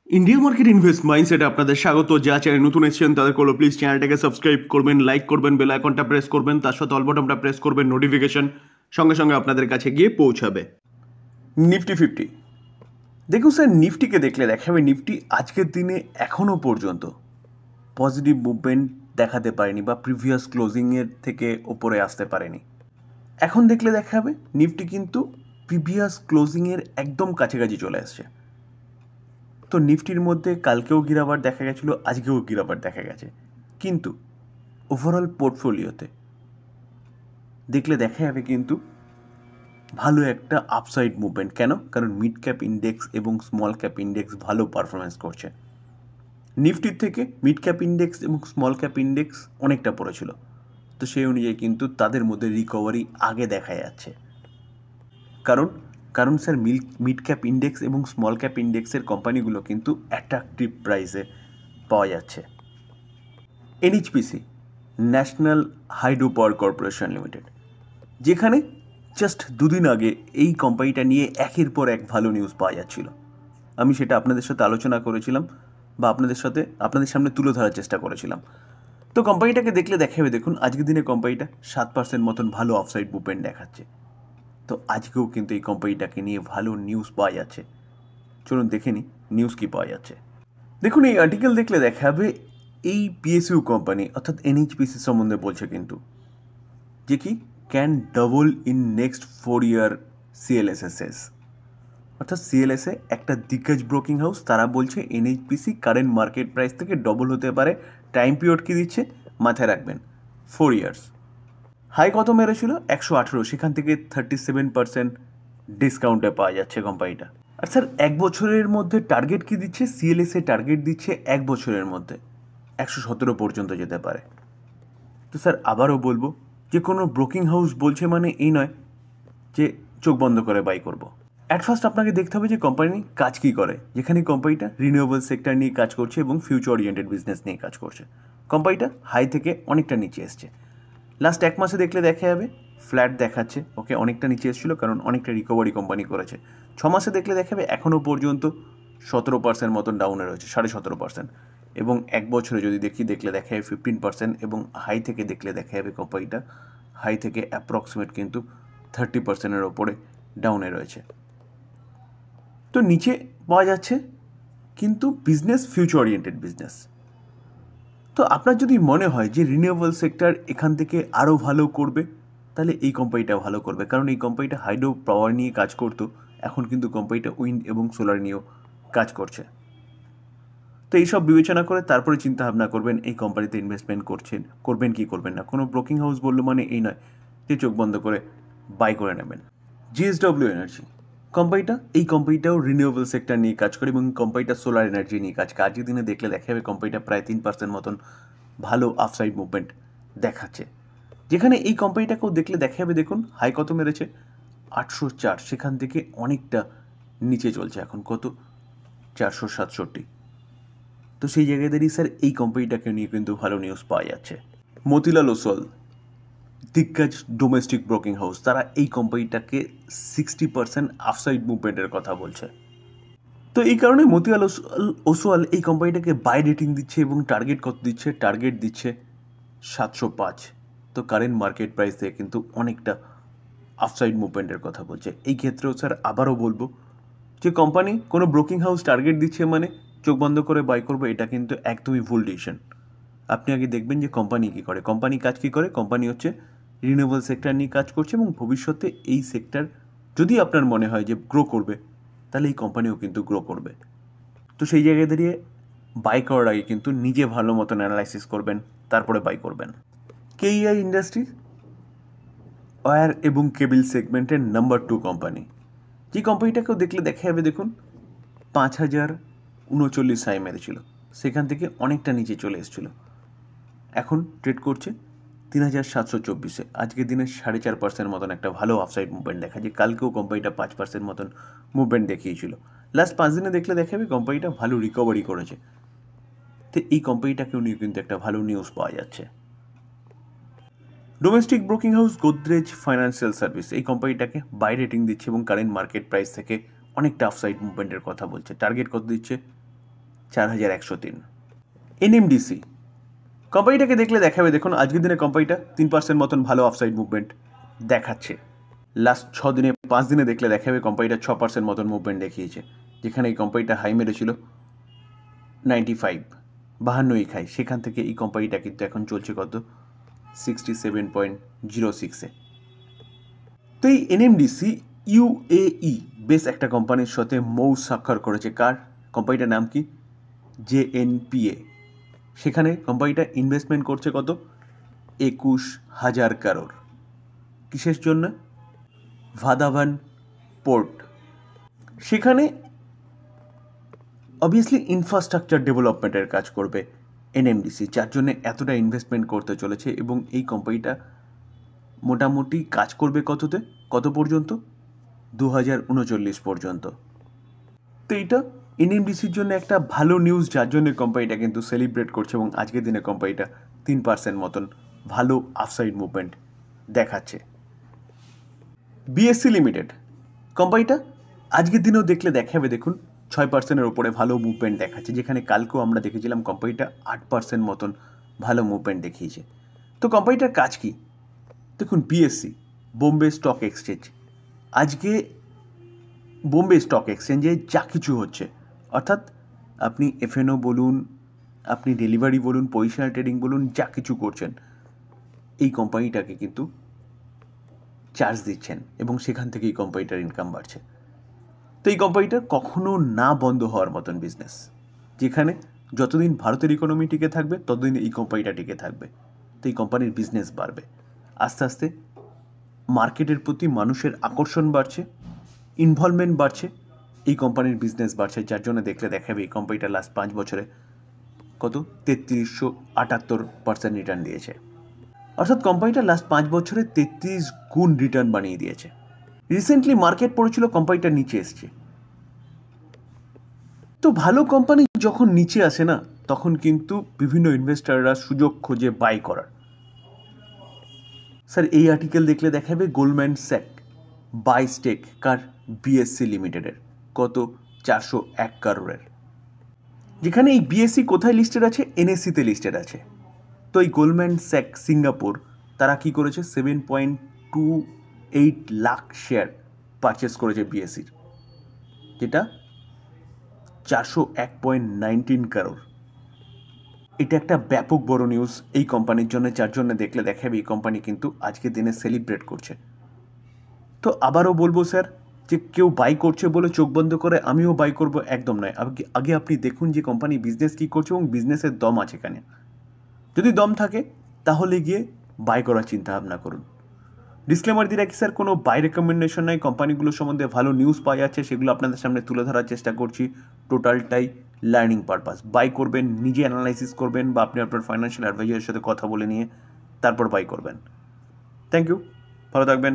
India market invest মাইন্ডসেটে আপনাদের স্বাগত। যা চ্যানেল নতুন এসেছেন তাদের করলো প্লিজ চ্যানেলটাকে সাবস্ক্রাইব করবেন, লাইক করবেন, বেল আইকনটা প্রেস করবেন, তার সাথে অল বাটনটা প্রেস করবেন, নোটিফিকেশন সঙ্গে সঙ্গে আপনাদের কাছে গিয়ে পৌঁছাবে। নিফটি 50 দেখুন স্যার, নিফটিকে দেখলে দেখাবে নিফটি আজকের দিনে এখনও পর্যন্ত পজিটিভ মুভমেন্ট দেখাতে পারেনি বা প্রিভিয়াস ক্লোজিংয়ের থেকে ওপরে আসতে পারেনি। এখন দেখলে দেখাবে নিফটি কিন্তু প্রিভিয়াস ক্লোজিংয়ের একদম কাছাকাছি চলে আসছে। তো নিফটির মধ্যে কালকেও গিরাবার দেখা গেছিলো, আজকেও গিরাবার দেখা গেছে, কিন্তু ওভারঅল পোর্টফোলিওতে দেখলে দেখা যাবে কিন্তু ভালো একটা আপসাইড মুভমেন্ট। কেন? কারণ মিড ক্যাপ ইন্ডেক্স এবং স্মল ক্যাপ ইন্ডেক্স ভালো পারফরমেন্স করছে। নিফটির থেকে মিড ক্যাপ ইন্ডেক্স এবং স্মল ক্যাপ ইন্ডেক্স অনেকটা পড়েছিল, তো সেই অনুযায়ী কিন্তু তাদের মধ্যে রিকভারি আগে দেখা যাচ্ছে। কারণ কারণ স্যার মিড ক্যাপ ইন্ডেক্স এবং স্মল ক্যাপ ইন্ডেক্সের কোম্পানিগুলো কিন্তু অ্যাট্রাকটিভ প্রাইসে পাওয়া যাচ্ছে। NHPC, national hydro power corporation limited, যেখানে জাস্ট দুদিন আগে এই কোম্পানিটা নিয়ে একের পর এক ভালো নিউজ পাওয়া যাচ্ছিল, আমি সেটা আপনাদের সাথে আলোচনা করেছিলাম বা আপনাদের সামনে তুলে ধরার চেষ্টা করেছিলাম। তো কোম্পানিটাকে দেখলে দেখাবে দেখুন আজকের দিনে কোম্পানিটা 7% মতন ভালো অফসাইড মুভমেন্ট দেখাচ্ছে। তো আজকেও কিন্তু এই কোম্পানিটাকে নিয়ে ভালো নিউজ পাওয়া যাচ্ছে। চলুন দেখে নিই নিউজ কী পাওয়া যাচ্ছে। দেখুন এই আর্টিকেল দেখলে দেখাবে এই পিএসইউ কোম্পানি অর্থাৎ এনএইচপিসি সম্বন্ধে বলছে কিন্তু, যে কি ক্যান ডাবল ইন নেক্সট 4 ইয়ার সিএলএসএসএস, অর্থাৎ সিএলএসএ একটা দিগ্গজ ব্রোকিং হাউস, তারা বলছে এনএইচপিসি কারেন্ট মার্কেট প্রাইস থেকে ডবল হতে পারে। টাইম পিরিয়ড কি দিচ্ছে মাথায় রাখবেন, 4 ইয়ার্স। হাই কত মেরেছিল 118, সেখান থেকে 37% ডিসকাউন্টে পাওয়া যাচ্ছে কোম্পানিটা। আর স্যার এক বছরের মধ্যে টার্গেট কি দিচ্ছে, সিএলএসএ টার্গেট দিচ্ছে এক বছরের মধ্যে 117 পর্যন্ত যেতে পারে। তো স্যার আবারও বলবো যে কোনো ব্রোকিং হাউস বলছে মানে এই নয় যে চোখ বন্ধ করে বাই করব। অ্যাট ফার্স্ট আপনাকে দেখতে হবে যে কোম্পানি কাজ কী করে। যেখানে কোম্পানিটা রিনিউয়েবল সেক্টর নিয়ে কাজ করছে এবং ফিউচার ওরিয়েন্টেড বিজনেস নিয়ে কাজ করছে। কোম্পানিটা হাই থেকে অনেকটা নিচে এসছে। লাস্ট এক মাসে দেখলে দেখা যাবে ফ্ল্যাট দেখাচ্ছে, ওকে অনেকটা নিচে এসেছিলো কারণ অনেকটা রিকভারি কোম্পানি করেছে। 6 মাসে দেখলে দেখাবে এখনও পর্যন্ত 17% মতন ডাউনে রয়েছে, 17.5%। এবং এক বছরে যদি দেখলে দেখা যাবে 15%, এবং হাই থেকে দেখলে দেখা যাবে কোম্পানিটা হাই থেকে অ্যাপ্রক্সিমেট কিন্তু 30%-এর ওপরে ডাউনে রয়েছে। তো নিচে পাওয়া যাচ্ছে কিন্তু বিজনেস ফিউচার ওরিয়েন্টেড বিজনেস। তো আপনার যদি মনে হয় যে রিনিউয়েবল সেক্টর এখান থেকে আরও ভালো করবে, তাহলে এই কোম্পানিটা ভালো করবে, কারণ এই কোম্পানিটা হাইড্রো পাওয়ার নিয়ে কাজ করতো, এখন কিন্তু কোম্পানিটা উইন্ড এবং সোলার নিয়েও কাজ করছে। তো এইসব বিবেচনা করে তারপরে চিন্তা ভাবনা করবেন এই কোম্পানিতে ইনভেস্টমেন্ট করবেন কি করবেন না। কোনো ব্রোকিং হাউস বললো মানে এই নয় যে চোখ বন্ধ করে বাই করে নেবেন। জিএসডব্লিউ এনার্জি এই কোম্পানিটাও রিনিউয়েবল সেক্টর নিয়ে কাজ করে এবং কোম্পানিটা সোলার এনার্জি নিয়ে কাজ করে। আজকের দিনে দেখলে দেখা যাবে কোম্পানিটা প্রায় 3% মতন ভালো আপসাইড মুভমেন্ট দেখাচ্ছে। যেখানে এই কোম্পানিটাকেও দেখলে দেখা যাবে দেখুন হাই কত মেরেছে 804, সেখান থেকে অনেকটা নিচে চলছে এখন কত 467। তো সেই জায়গায় দাঁড়িয়ে স্যার এই কোম্পানিটাকে নিয়ে কিন্তু ভালো নিউজ পাওয়া যাচ্ছে। মতিলাল ওসওয়াল, দিগ্গজ ডোমেস্টিক ব্রোকিং হাউস, তারা এই কোম্পানিটাকে 60% আপসাইড মুভমেন্টের কথা বলছে। তো এই কারণে মতিলাল ওসওয়াল এই কোম্পানিটাকে বাই রেটিং দিচ্ছে এবং টার্গেট কত দিচ্ছে, টার্গেট দিচ্ছে 705। তো কারেন্ট মার্কেট প্রাইস থেকে কিন্তু অনেকটা আপসাইড মুভমেন্টের কথা বলছে। এই ক্ষেত্রেও স্যার আবারও বলবো যে কোম্পানি কোনো ব্রোকিং হাউস টার্গেট দিচ্ছে মানে চোখ বন্ধ করে বাই করবো, এটা কিন্তু একদমই ভুল ডিসিশন। আপনি আগে দেখবেন যে কোম্পানি কী করে, কোম্পানি কাজ কী করে। কোম্পানি হচ্ছে রিনিউয়েবল সেক্টর নিয়ে কাজ করছে এবং ভবিষ্যতে এই সেক্টর যদি আপনার মনে হয় যে গ্রো করবে, তাহলে এই কোম্পানিও কিন্তু গ্রো করবে। তো সেই জায়গায় দাঁড়িয়ে বাই করার আগে কিন্তু নিজে ভালো মতন অ্যানালাইসিস করবেন, তারপরে বাই করবেন। কেইআই ইন্ডাস্ট্রি ওয়্যার এবং কেবল সেগমেন্টের নাম্বার 2 কোম্পানি, যে কোম্পানিটাকেও দেখলে দেখা যাবে দেখুন 5039 হাই মেরেছিল, সেখান থেকে অনেকটা নিচে চলে এসেছিলো, এখন ট্রেড করছে 3724-এ। আজকের দিনে 4.5% মতন একটা ভালো আপসাইড মুভমেন্ট দেখা যায়। কালকেও কোম্পানিটা 5% মতন মুভমেন্ট দেখিয়েছিল। লাস্ট 5 দিনে দেখলে দেখাবে কোম্পানিটা ভালো রিকভারি করেছে। তো এই কোম্পানিটাকেও নিয়ে কিন্তু একটা ভালো নিউজ পাওয়া যাচ্ছে। Domestic broking house Godrej financial service, এই কোম্পানিটাকে বাই রেটিং দিচ্ছে এবং কারেন্ট মার্কেট প্রাইস থেকে অনেকটা আপসাইড মুভমেন্টের কথা বলছে। টার্গেট কত দিচ্ছে 4103। এনএমডিসি কোম্পানিটাকে দেখলে দেখাবে, দেখুন আজকের দিনে কোম্পানিটা 3% মতন ভালো অফসাইড মুভমেন্ট দেখাচ্ছে। লাস্ট 6 দিনে 5 দিনে দেখলে দেখাবে কোম্পানিটা 6% মতন মুভমেন্ট দেখিয়েছে, যেখানে এই কোম্পানিটা হাই মেরেছিল 95, 52 খাই, সেখান থেকে এই কোম্পানিটা কিন্তু এখন চলছে কত 67.06-এ। তো এই এনএমডিসি ইউএই বেশ একটা কোম্পানির সাথে মৌ স্বাক্ষর করেছে। কার কোম্পানিটার নাম কি? জেএনপিএ। সেখানে কোম্পানিটা ইনভেস্টমেন্ট করছে কত 21,000 কারোর। কিসের জন্য? ভাদাভান পোর্ট। সেখানে অবভিয়াসলি ইনফ্রাস্ট্রাকচার ডেভেলপমেন্টের কাজ করবে এনএমডিসি, যার জন্য এতটা ইনভেস্টমেন্ট করতে চলেছে। এবং এই কোম্পানিটা মোটামুটি কাজ করবে কত পর্যন্ত? 2039 পর্যন্ত। তো এইটা এনএমডিসির জন্য একটা ভালো নিউজ, যার জন্য কোম্পানিটা কিন্তু সেলিব্রেট করছে এবং আজকের দিনে কোম্পানিটা 3% মতন ভালো আফসাইড মুভমেন্ট দেখাচ্ছে। বিএসসি লিমিটেড কোম্পানিটা আজকের দিনেও দেখলে দেখাবে, দেখুন 6%-এর ওপরে ভালো মুভমেন্ট দেখাচ্ছে, যেখানে কালকেও আমরা দেখেছিলাম কোম্পানিটা 8% মতন ভালো মুভমেন্ট দেখিয়েছে। তো কোম্পানিটার কাজ কি? দেখুন বিএসসি বোম্বে স্টক এক্সচেঞ্জ, আজকে বোম্বে স্টক এক্সচেঞ্জে যা কিছু হচ্ছে, অর্থাৎ আপনি এফএনও বলুন, আপনি ডেলিভারি বলুন, পজিশনাল ট্রেডিং বলুন, যা কিছু করছেন এই কোম্পানিটাকে কিন্তু চার্জ দিচ্ছেন এবং সেখান থেকে এই কোম্পানিটার ইনকাম বাড়ছে। তো এই কোম্পানিটার কখনো না বন্ধ হওয়ার মতন বিজনেস, যেখানে যতদিন ভারতের ইকোনমি টিকে থাকবে ততদিন এই কোম্পানিটা টিকে থাকবে। তো এই কোম্পানির বিজনেস বাড়বে, আস্তে আস্তে মার্কেটের প্রতি মানুষের আকর্ষণ বাড়ছে, ইনভলভমেন্ট বাড়ছে, এই কোম্পানির বিজনেস বাড়ছে, যার জন্য দেখলে দেখাবে এই কোম্পানিটা লাস্ট 5 বছরে কত 3378% রিটার্ন দিয়েছে। অর্থাৎ কোম্পানিটা লাস্ট 5 বছরে 33 গুণ রিটার্ন বানিয়ে দিয়েছে। রিসেন্টলি মার্কেট পড়েছিল, কোম্পানিটা নিচে এসছে। তো ভালো কোম্পানি যখন নিচে আসে না, তখন কিন্তু বিভিন্ন ইনভেস্টাররা সুযোগ খোঁজে বাই করার। স্যার এই আর্টিকেল দেখলে দেখাবে গোল্ডম্যান স্যাক বাই স্টেক কার? বিএসসি লিমিটেডের কত 401 কারোরের, যেখানে এই বিএসসি কোথায় লিস্টেড আছে? এনএসসিতে লিস্টেড আছে। তো এই গোল্ডম্যান স্যাক সিঙ্গাপুর তারা কি করেছে 7.28 লাখ শেয়ার পারচেস করেছে বিএসসির, যেটা 401.19 কারোর। এটা একটা ব্যাপক বড় নিউজ এই কোম্পানির জন্য, যার জন্য দেখলে দেখাবে এই কোম্পানি কিন্তু আজকের দিনে সেলিব্রেট করছে। তো আবারও বলবো স্যার, যে কেউ বাই করছে বলে চোখ বন্ধ করে আমিও বাই করব, একদম নয়। আগে আপনি দেখুন যে কোম্পানি বিজনেস কী করছে এবং বিজনেসের দম আছে এখানে। যদি দম থাকে তাহলে গিয়ে বাই করার চিন্তা ভাবনা করুন। ডিসক্লেমার দিয়ে রাখি স্যার, কোনো বাই রেকমেন্ডেশন নাই। কোম্পানিগুলো সম্বন্ধে ভালো নিউজ পাওয়া যাচ্ছে, সেগুলো আপনাদের সামনে তুলে ধরার চেষ্টা করছি। টোটালটাই লার্নিং পারপাস। বাই করবেন, নিজে অ্যানালাইসিস করবেন বা আপনি আপনার ফাইন্যান্সিয়াল অ্যাডভাইজারের সাথে কথা বলে নিয়ে তারপর বাই করবেন। থ্যাংক ইউ, ভালো থাকবেন।